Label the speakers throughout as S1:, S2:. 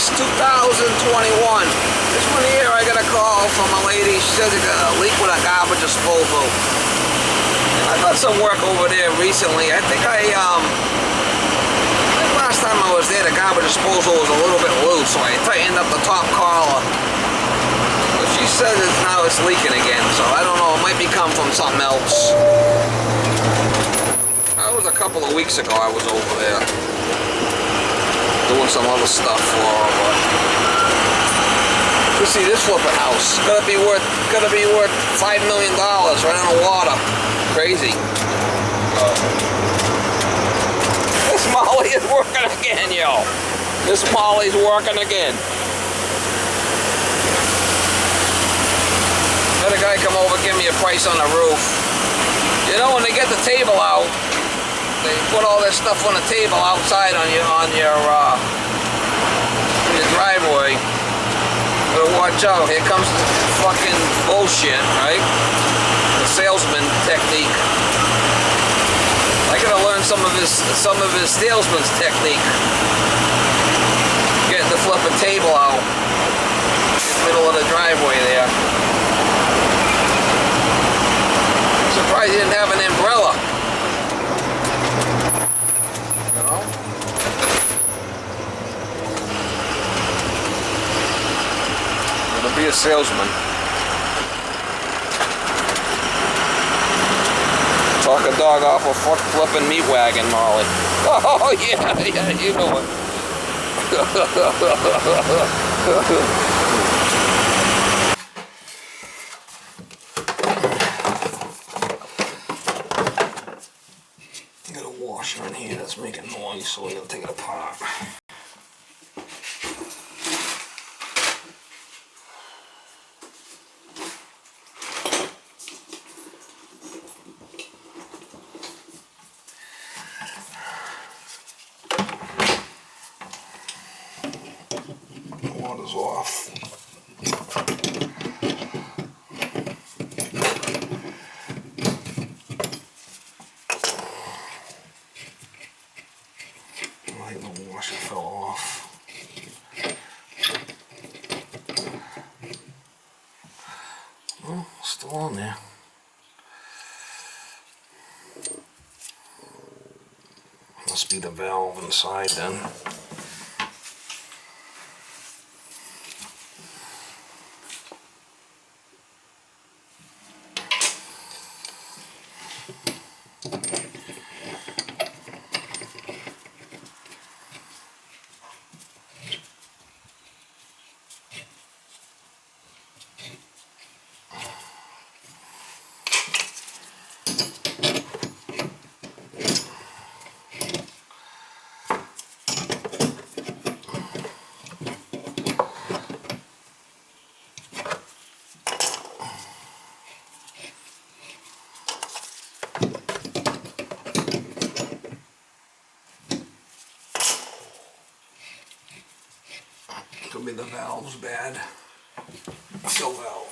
S1: 6, 2021. This one here, I got a call from a lady. She said there's a leak with a garbage disposal. I got some work over there recently. I think last time I was there, the garbage disposal was a little bit loose, so I tightened up the top collar. But she says now it's leaking again, so I don't know. It might be come from something else. That was a couple of weeks ago. I was over there doing some other stuff for her. But you see this flipping house, gonna be worth $5 million right on the water. Crazy. This Molly is working again, yo. This Molly's working again. Had a guy come over, give me a price on the roof. You know, when they get the table out, they put all this stuff on the table outside on your driveway. But watch out, here comes the fucking bullshit, right? The salesman technique. I gotta learn some of his salesman's technique. Getting the flipping table out in the middle of the driveway there. I'm surprised he didn't have an umbrella. You know? Gonna be a salesman. Talk a dog off a foot flipping meat wagon, Molly. Oh yeah, you know it. Got a washer in here that's making noise, so we're gonna take it apart. Water's off. Like the washer fell off. Oh, still on there. Must be the valve inside then. Could be the valve's bad. Fill valve.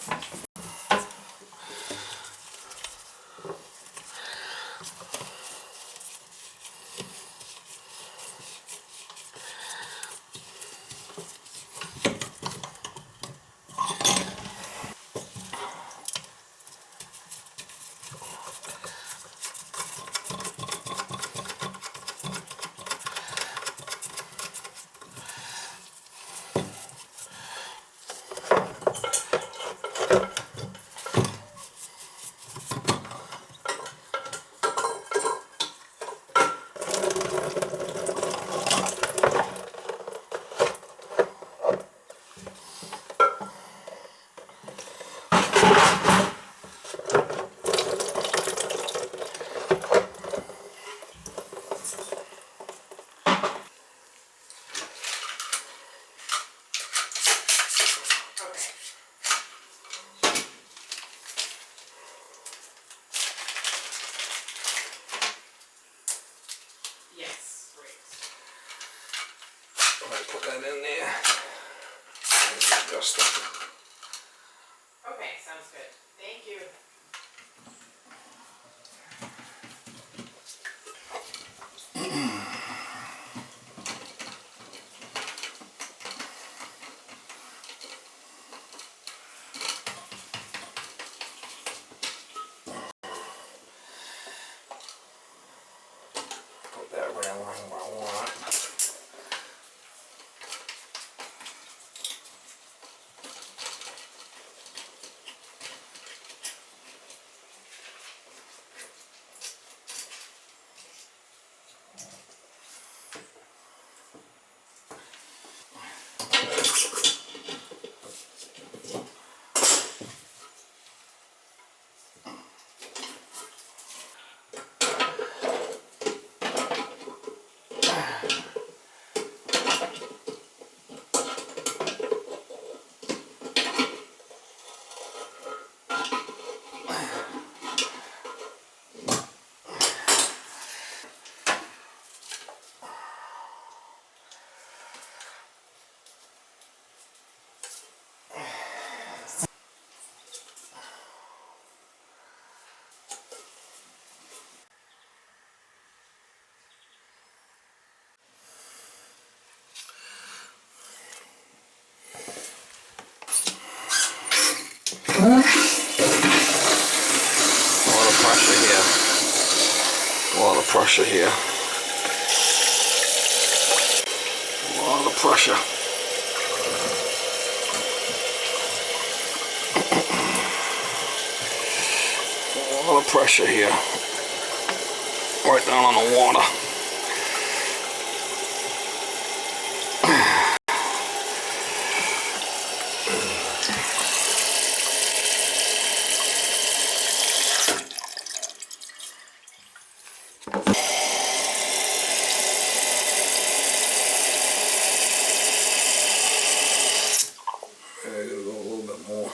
S1: Put that in there. Adjust it.
S2: Okay, sounds good. Thank you.
S1: A lot of pressure here. A lot of pressure. A lot of pressure here. Right down on the water. I gotta go a little bit more.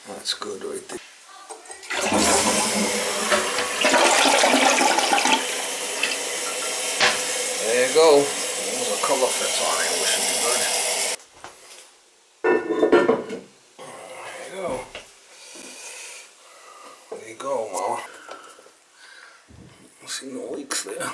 S1: That's good right there. There you go. The color fits on it, which should be good. There you go. There you go, Mama. See no leaks there.